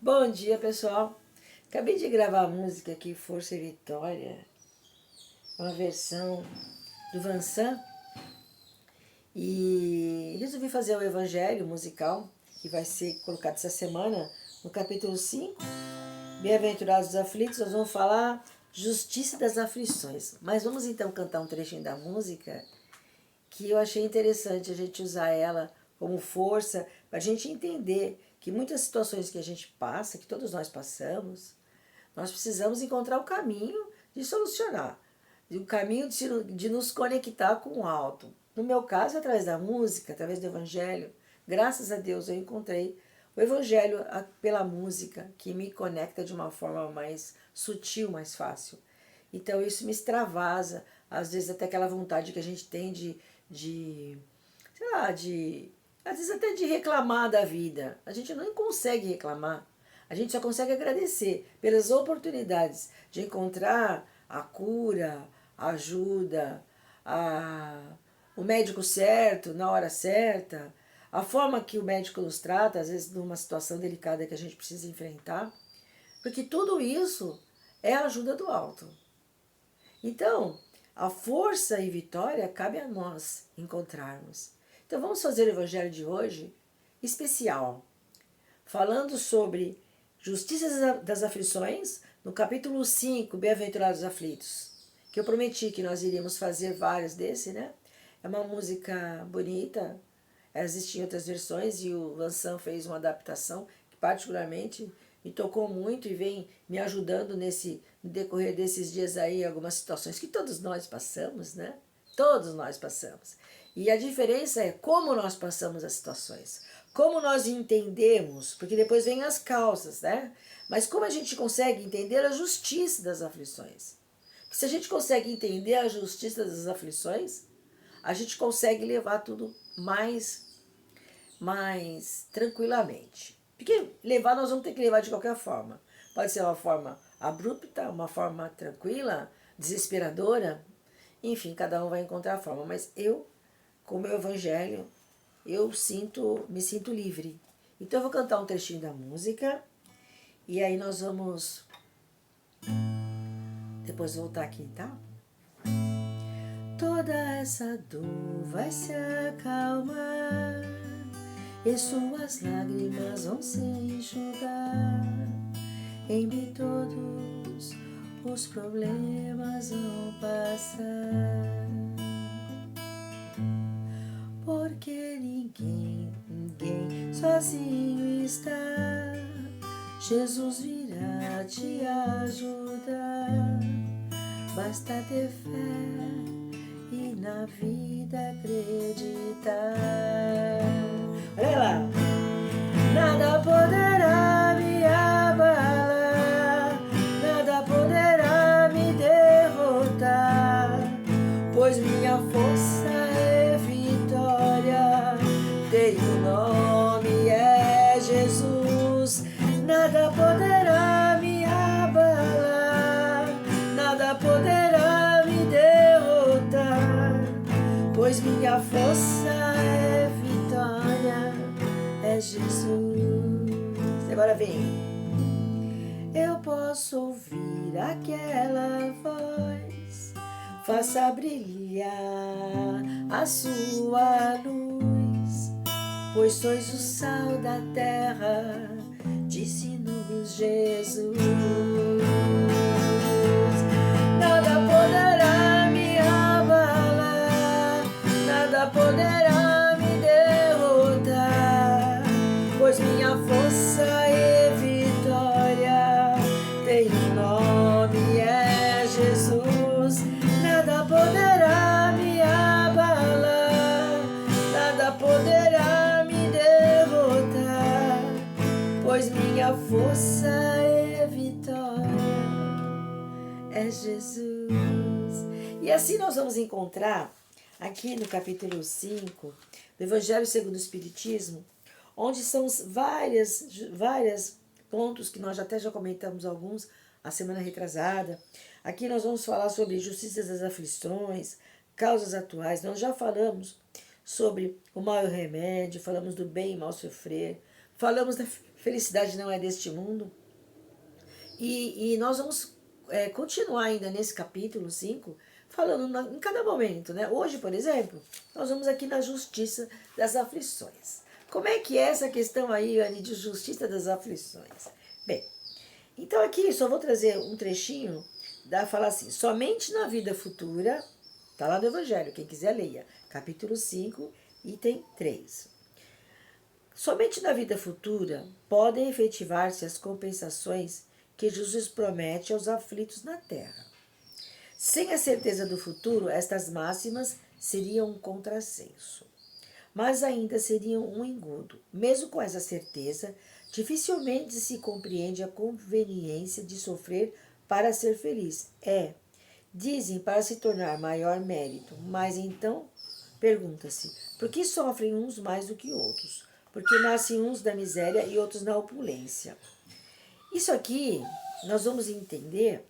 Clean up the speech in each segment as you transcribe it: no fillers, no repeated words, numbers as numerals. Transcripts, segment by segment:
Bom dia, pessoal. Acabei de gravar a música aqui, Força e Vitória, uma versão do Vansan, e resolvi fazer o evangelho musical, que vai ser colocado essa semana no capítulo 5. Bem-aventurados os aflitos, nós vamos falar justiça das aflições. Mas vamos então cantar um trechinho da música que eu achei interessante a gente usar ela como força para a gente entender que muitas situações que a gente passa, que todos nós passamos, nós precisamos encontrar o caminho de solucionar, o caminho de nos conectar com o alto. No meu caso, através da música, através do evangelho, graças a Deus eu encontrei o evangelho pela música, que me conecta de uma forma mais sutil, mais fácil. Então isso me extravasa, às vezes até aquela vontade que a gente tem sei lá, às vezes até de reclamar da vida. A gente não consegue reclamar, a gente só consegue agradecer pelas oportunidades de encontrar a cura, a ajuda, o médico certo, na hora certa, a forma que o médico nos trata, às vezes numa situação delicada que a gente precisa enfrentar, porque tudo isso é a ajuda do alto. Então, a força e vitória cabe a nós encontrarmos. Então vamos fazer o evangelho de hoje especial, falando sobre justiça das aflições, no capítulo 5, Bem-aventurados os aflitos, que eu prometi que nós iríamos fazer vários desse, né? É uma música bonita, existem outras versões e o Vansan fez uma adaptação que particularmente me tocou muito e vem me ajudando no decorrer desses dias aí, algumas situações que todos nós passamos, né? Todos nós passamos. E a diferença é como nós passamos as situações, como nós entendemos, porque depois vem as causas, né? Mas como a gente consegue entender a justiça das aflições. Porque se a gente consegue entender a justiça das aflições, a gente consegue levar tudo mais tranquilamente. Porque levar nós vamos ter que levar de qualquer forma. Pode ser uma forma abrupta, uma forma tranquila, desesperadora. Enfim, cada um vai encontrar a forma. Mas eu, com o meu evangelho, me sinto livre. Então eu vou cantar um trechinho da música e aí nós vamos depois voltar aqui, tá? Toda essa dor vai se acalmar e suas lágrimas vão se enxugar. Em mim todos os problemas vão passar. Porque ninguém sozinho está. Jesus virá te ajudar. Basta ter fé e na vida acreditar. Olha lá! Nada poderá me abalar, nada poderá me derrotar, pois minha força é vitória, teu nome é Jesus. Nada poderá me abalar, nada poderá me derrotar, pois minha força é vitória, é Jesus. Agora vem. Eu posso ouvir aquela voz, faça brilhar a sua luz, pois sois o sal da terra, disse-nos Jesus. Nada poderá me abalar, nada poderá me derrotar, pois minha força é vitória, teu nome é Jesus. Nada poderá me abalar, nada poderá me derrotar, pois minha força é vitória, é Jesus. E assim nós vamos encontrar aqui no capítulo 5 do Evangelho segundo o Espiritismo, onde são várias pontos que nós até já comentamos alguns a semana retrasada. Aqui nós vamos falar sobre justiça das aflições, causas atuais. Nós já falamos sobre o mal e o remédio, falamos do bem e mal sofrer, falamos da felicidade não é deste mundo, e nós vamos continuar ainda nesse capítulo 5 falando em cada momento, né? Hoje, por exemplo, nós vamos aqui na justiça das aflições. Como é que é essa questão aí, Anne, de justiça das aflições? Bem, então aqui só vou trazer um trechinho, falar assim, somente na vida futura, está lá no Evangelho, quem quiser leia, capítulo 5, item 3. Somente na vida futura podem efetivar-se as compensações que Jesus promete aos aflitos na terra. Sem a certeza do futuro, estas máximas seriam um contrassenso, mas ainda seriam um engodo. Mesmo com essa certeza, dificilmente se compreende a conveniência de sofrer para ser feliz. Dizem para se tornar maior mérito, mas então pergunta-se, por que sofrem uns mais do que outros? Porque nascem uns da miséria e outros na opulência. Isso aqui nós vamos entender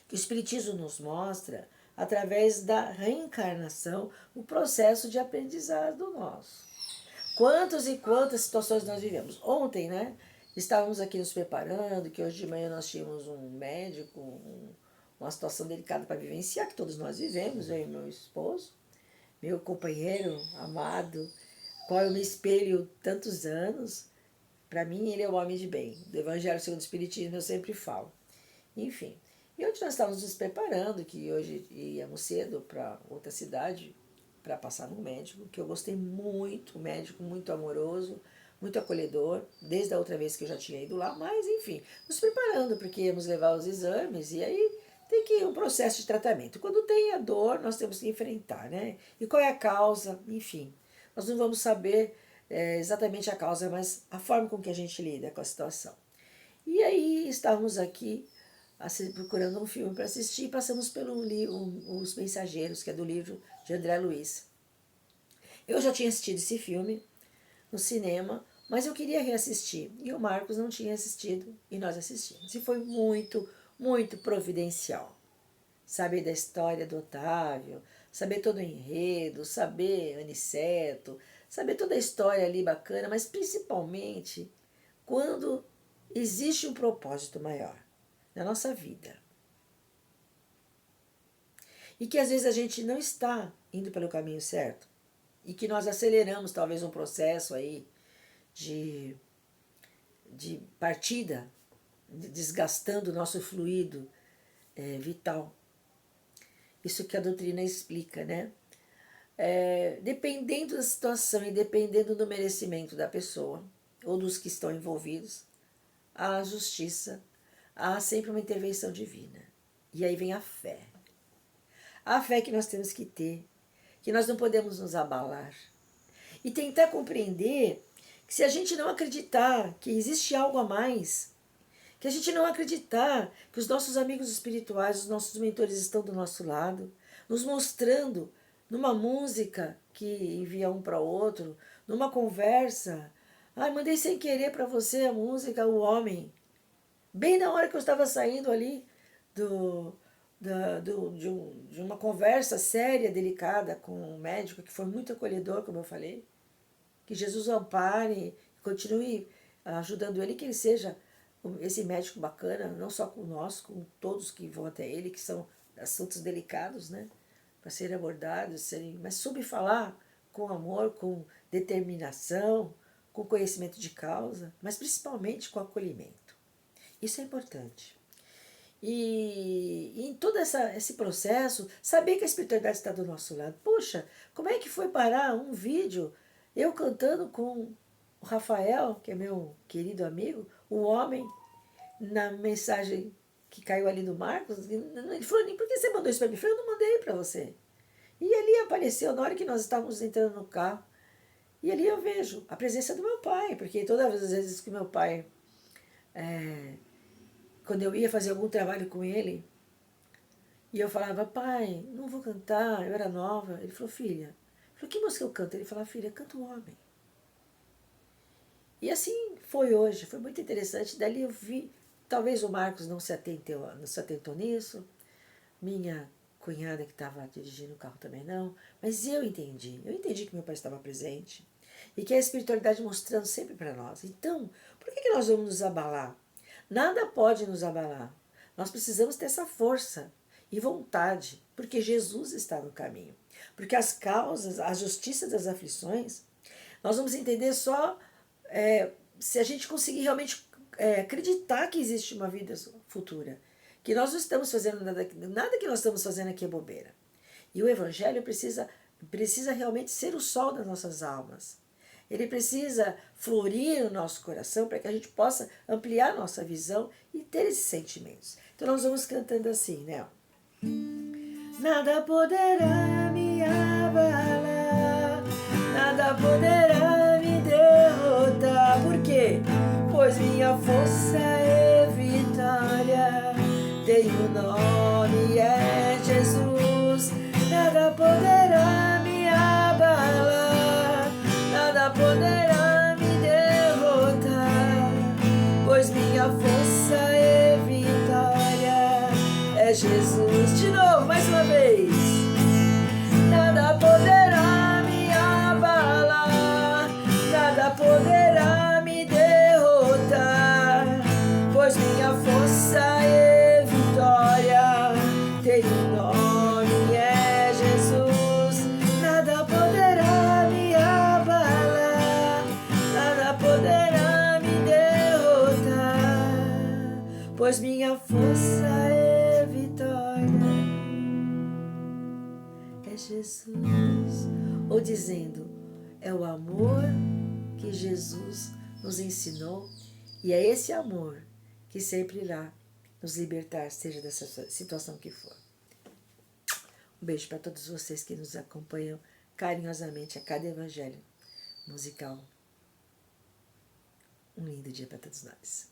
que o Espiritismo nos mostra, através da reencarnação, o processo de aprendizado nosso. Quantas e quantas situações nós vivemos. Ontem, né, estávamos aqui nos preparando, que hoje de manhã nós tínhamos um médico, uma situação delicada para vivenciar, que todos nós vivemos, eu e meu esposo, meu companheiro amado, qual eu me espelho tantos anos. Para mim, ele é o homem de bem. Do Evangelho segundo o Espiritismo eu sempre falo. Enfim, e onde nós estávamos nos preparando, que hoje íamos cedo para outra cidade para passar no médico, que eu gostei muito, um médico muito amoroso, muito acolhedor, desde a outra vez que eu já tinha ido lá, mas enfim, nos preparando, porque íamos levar os exames, e aí tem que ir um processo de tratamento. Quando tem a dor, nós temos que enfrentar, né? E qual é a causa, enfim. Nós não vamos saber exatamente a causa, mas a forma com que a gente lida com a situação. E aí estávamos aqui procurando um filme para assistir e passamos pelo Os Mensageiros, que é do livro de André Luiz. Eu já tinha assistido esse filme no cinema, mas eu queria reassistir. E o Marcos não tinha assistido e nós assistimos. E foi muito, muito providencial. Saber da história do Otávio, saber todo o enredo, saber Aniceto, saber toda a história ali bacana, mas principalmente quando existe um propósito maior na nossa vida. E que às vezes a gente não está indo pelo caminho certo. E que nós aceleramos talvez um processo aí de partida, desgastando o nosso fluido vital. Isso que a doutrina explica, né? Dependendo da situação e dependendo do merecimento da pessoa ou dos que estão envolvidos, a justiça, há sempre uma intervenção divina. E aí vem a fé. A fé que nós temos que ter, que nós não podemos nos abalar. E tentar compreender que se a gente não acreditar que existe algo a mais, que a gente não acreditar que os nossos amigos espirituais, os nossos mentores estão do nosso lado, nos mostrando numa música que envia um para o outro, numa conversa. Mandei sem querer para você a música O Homem. Bem na hora que eu estava saindo ali de uma conversa séria, delicada com um médico que foi muito acolhedor, como eu falei. Que Jesus o ampare, continue ajudando ele, que ele seja esse médico bacana, não só com nós, com todos que vão até ele, que são assuntos delicados, né? Para serem abordados, mas soube falar com amor, com determinação, com conhecimento de causa, mas principalmente com acolhimento. Isso é importante. E em todo esse processo, saber que a espiritualidade está do nosso lado. Puxa, como é que foi parar um vídeo, eu cantando com o Rafael, que é meu querido amigo, o homem, na mensagem que caiu ali do Marcos, ele falou, por que você mandou isso para mim? Eu falei, eu não mandei para você. E ali apareceu, na hora que nós estávamos entrando no carro, e ali eu vejo a presença do meu pai, porque todas as vezes que meu pai... quando eu ia fazer algum trabalho com ele, e eu falava, pai, não vou cantar, eu era nova. Ele falou, filha, eu falei, que música eu canto? Ele falou, filha, canta o Homem. E assim foi hoje, foi muito interessante. Dali eu vi, talvez o Marcos não se atentou nisso, minha cunhada que estava dirigindo o carro também não, mas eu entendi que meu pai estava presente. E que é a espiritualidade mostrando sempre para nós. Então, por que nós vamos nos abalar? Nada pode nos abalar. Nós precisamos ter essa força e vontade, porque Jesus está no caminho. Porque as causas, a justiça das aflições, nós vamos entender só se a gente conseguir realmente acreditar que existe uma vida futura. Que nós não estamos fazendo nada que nós estamos fazendo aqui é bobeira. E o Evangelho precisa realmente ser o sol das nossas almas. Ele precisa florir no nosso coração para que a gente possa ampliar nossa visão e ter esses sentimentos. Então nós vamos cantando assim, né? Nada poderá me abalar, nada poderá me derrotar. Por quê? Pois minha força é vitória, tem o nome é Jesus. Nada poderá me abalar, nada poderá me derrotar, pois minha força é vitória, é Jesus. De novo, mais uma vez. Nada poderá me abalar, nada poderá me derrotar, pois minha força é vitória, tem um nome, é Jesus. Nada poderá me abalar, nada poderá me derrotar, pois minha força é vitória, é Jesus. Ou dizendo, é o amor que Jesus nos ensinou e é esse amor que sempre irá nos libertar, seja dessa situação que for. Um beijo para todos vocês que nos acompanham carinhosamente a cada evangelho musical. Um lindo dia para todos nós.